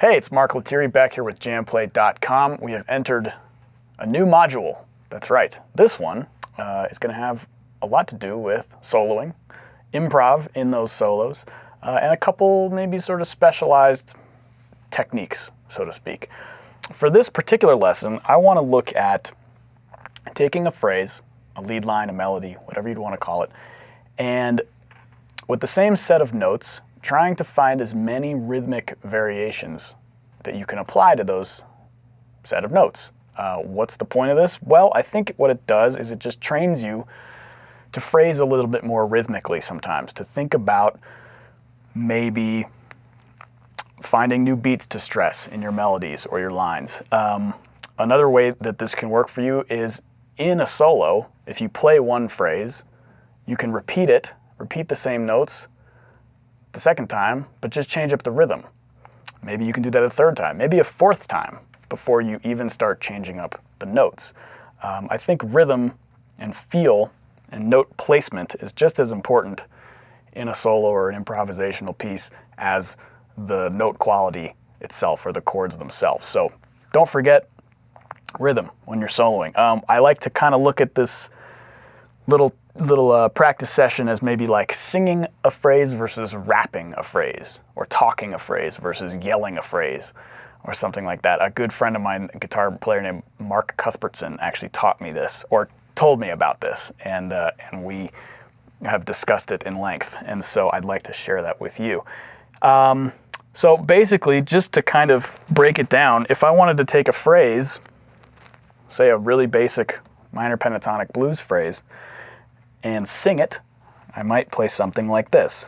Hey, it's Mark Lettieri back here with JamPlay.com. We have entered a new module. That's right. This one is going to have a lot to do with soloing, improv in those solos, and a couple maybe sort of specialized techniques, so to speak. For this particular lesson, I want to look at taking a phrase, a lead line, a melody, whatever you'd want to call it, and with the same set of notes, trying to find as many rhythmic variations that you can apply to those set of notes. What's the point of this? Well, I think what it does is it just trains you to phrase a little bit more rhythmically sometimes, to think about maybe finding new beats to stress in your melodies or your lines. Another way that this can work for you is in a solo, if you play one phrase, you can repeat the same notes the second time, but just change up the rhythm. Maybe you can do that a third time, maybe a fourth time before you even start changing up the notes. I think rhythm and feel and note placement is just as important in a solo or an improvisational piece as the note quality itself or the chords themselves. So don't forget rhythm when you're soloing. I like to kind of look at this little practice session as maybe like singing a phrase versus rapping a phrase, or talking a phrase versus yelling a phrase, or something like that. A good friend of mine, a guitar player named Mark Cuthbertson, actually taught me this, or told me about this, and we have discussed it in length, and so I'd like to share that with you. So basically, just to kind of break it down, if I wanted to take a phrase, say a really basic minor pentatonic blues phrase, and sing it, I might play something like this.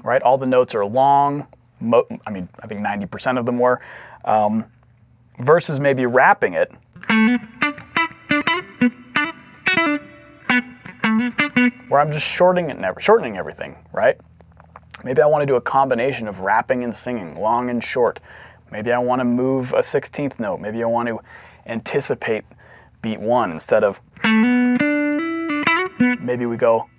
Right, all the notes are long, I think 90% of them were, versus maybe rapping it. Where I'm just shortening everything, right? Maybe I want to do a combination of rapping and singing, long and short. Maybe I want to move a 16th note. Maybe I want to anticipate beat one instead of, maybe we go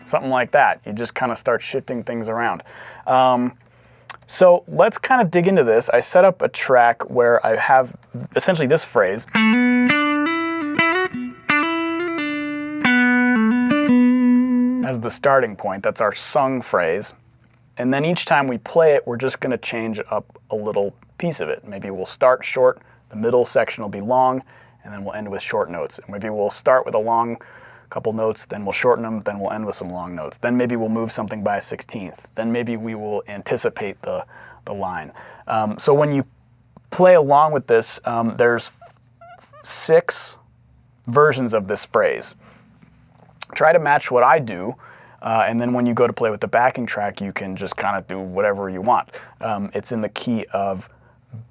something like that. You just kind of start shifting things around. So let's kind of dig into this. I set up a track where I have essentially this phrase. As the starting point, that's our sung phrase. And then each time we play it, we're just going to change up a little piece of it. Maybe we'll start short, the middle section will be long, and then we'll end with short notes. And maybe we'll start with a long couple notes, then we'll shorten them, then we'll end with some long notes. Then maybe we'll move something by a 16th. Then maybe we will anticipate the line. So when you play along with this, there's 6 versions of this phrase. Try to match what I do. And then when you go to play with the backing track, you can just kind of do whatever you want. It's in the key of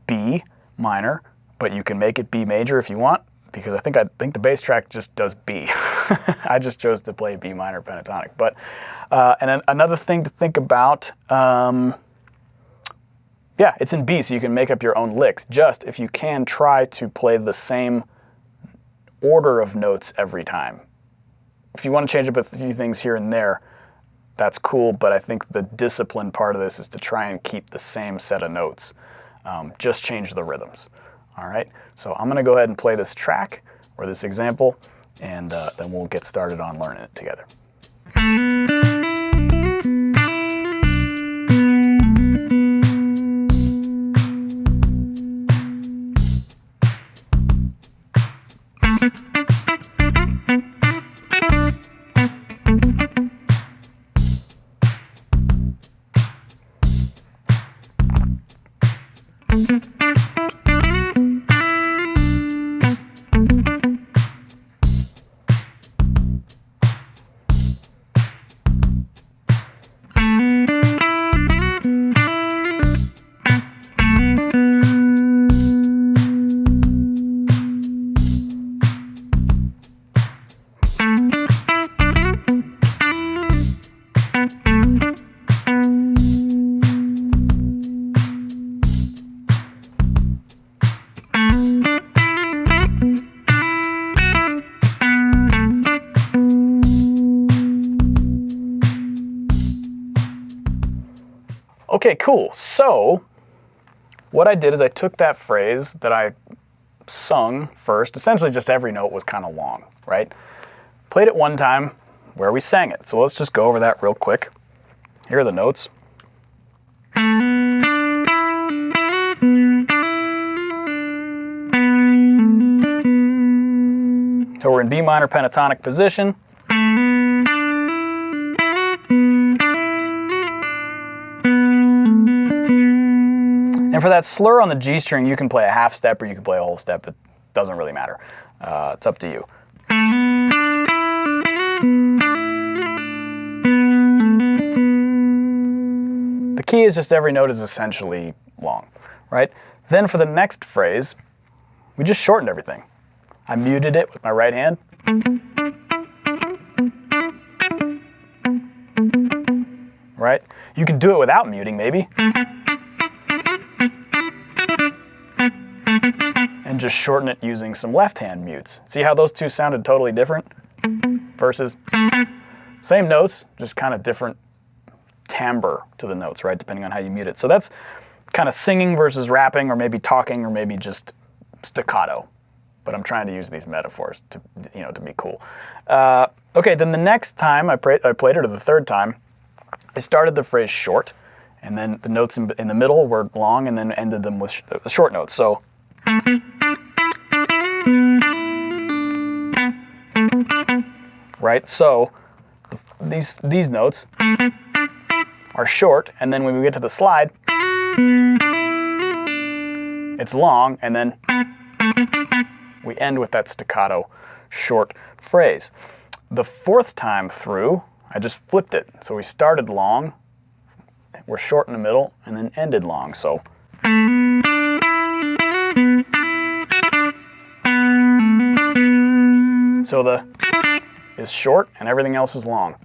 B minor, but you can make it B major if you want, because I think the bass track just does B. I just chose to play B minor pentatonic. But and then another thing to think about, yeah, it's in B, so you can make up your own licks. Just if you can, try to play the same order of notes every time. If you want to change up a few things here and there, that's cool, but I think the discipline part of this is to try and keep the same set of notes. Just change the rhythms. All right, so I'm going to go ahead and play this track, or this example, and then we'll get started on learning it together. Okay, cool. So what I did is I took that phrase that I sung first. Essentially just every note was kind of long, right? Played it one time where we sang it. So let's just go over that real quick. Here are the notes. So we're in B minor pentatonic position. And for that slur on the G string, you can play a half step or you can play a whole step. It doesn't really matter. It's up to you. The key is just every note is essentially long, right? Then for the next phrase, we just shortened everything. I muted it with my right hand. Right? You can do it without muting, maybe. And just shorten it using some left hand mutes. See how those two sounded totally different? Versus same notes, just kind of different timbre to the notes, right? Depending on how you mute it. So that's kind of singing versus rapping, or maybe talking, or maybe just staccato. But I'm trying to use these metaphors to, to be cool. Okay, then the next time I played it, or the third time, I started the phrase short, and then the notes in the middle were long, and then ended them with short notes. So, right? So these notes are short, and then when we get to the slide, it's long, and then we end with that staccato short phrase. The fourth time through, I just flipped it. So we started long, we're short in the middle, and then ended long. So the is short and everything else is long.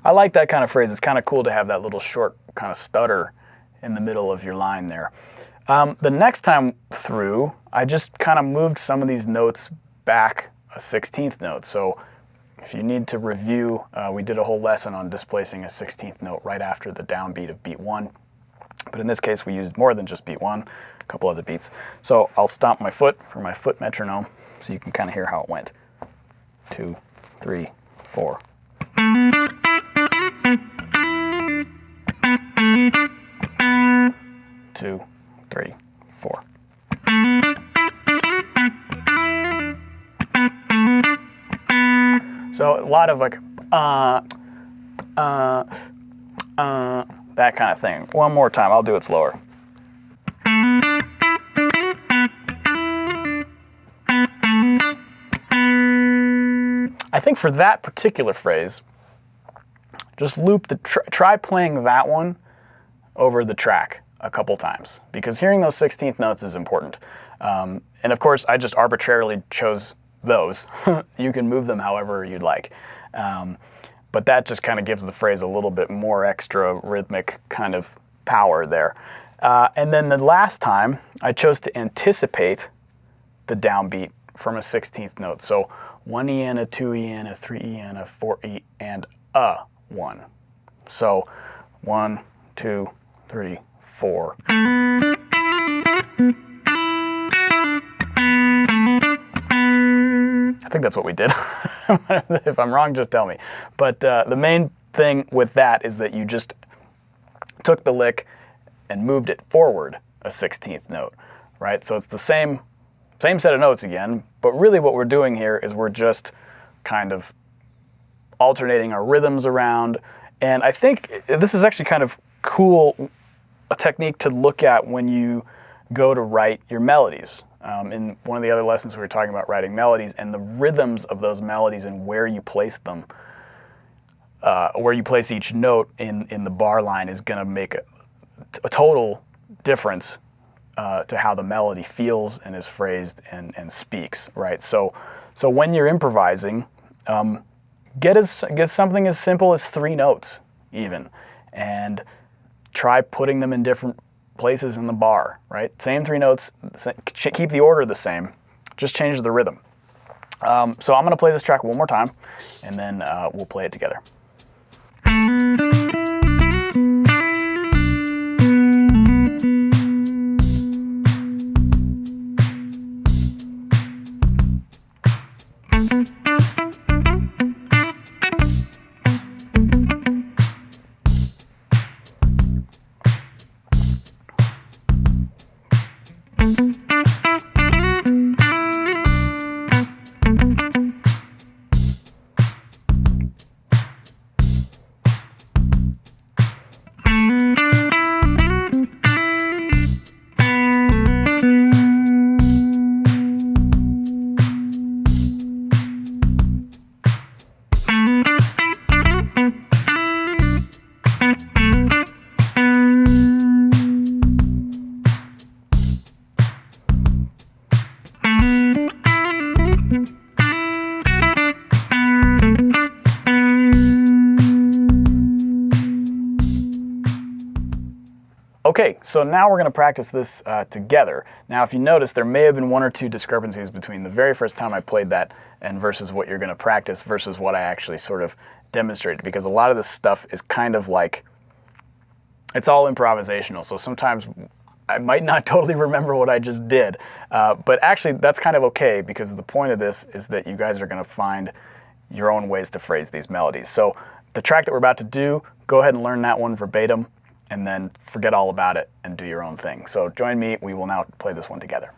I like that kind of phrase. It's kind of cool to have that little short kind of stutter in the middle of your line there. The next time through, I just kind of moved some of these notes back a 16th note. So if you need to review, we did a whole lesson on displacing a 16th note right after the downbeat of beat 1. But in this case, we used more than just beat 1, a couple other beats. So I'll stomp my foot for my foot metronome so you can kind of hear how it went. 2, 3, 4. 2, 3, 4. So a lot of like, that kind of thing. One more time, I'll do it slower. I think for that particular phrase, just loop try playing that one over the track a couple times, because hearing those 16th notes is important. And of course, I just arbitrarily chose those. You can move them however you'd like. But that just kind of gives the phrase a little bit more extra rhythmic kind of power there. And then the last time, I chose to anticipate the downbeat from a 16th note. So 1 E and a 2 E and a 3 E and a 4 E and a 1. So 1, 2, 3, 4. I think that's what we did. If I'm wrong, just tell me. But the main thing with that is that you just took the lick and moved it forward a 16th note, right? So it's the same set of notes again, but really what we're doing here is we're just kind of alternating our rhythms around. And I think this is actually kind of cool, a technique to look at when you go to write your melodies. In one of the other lessons we were talking about writing melodies and the rhythms of those melodies and where you place them, where you place each note in the bar line is going to make a total difference to how the melody feels and is phrased and speaks, right? So when you're improvising, get something as simple as 3 notes even, and try putting them in different places in the bar, right? Same 3 notes, keep the order the same, just change the rhythm. So I'm going to play this track one more time, and then we'll play it together. Okay, so now we're going to practice this together. Now, if you notice, there may have been one or two discrepancies between the very first time I played that and versus what you're going to practice versus what I actually sort of demonstrated, because a lot of this stuff is kind of like, it's all improvisational, so sometimes I might not totally remember what I just did, but actually that's kind of okay, because the point of this is that you guys are going to find your own ways to phrase these melodies. So the track that we're about to do, go ahead and learn that one verbatim, and then forget all about it and do your own thing. So join me, we will now play this one together.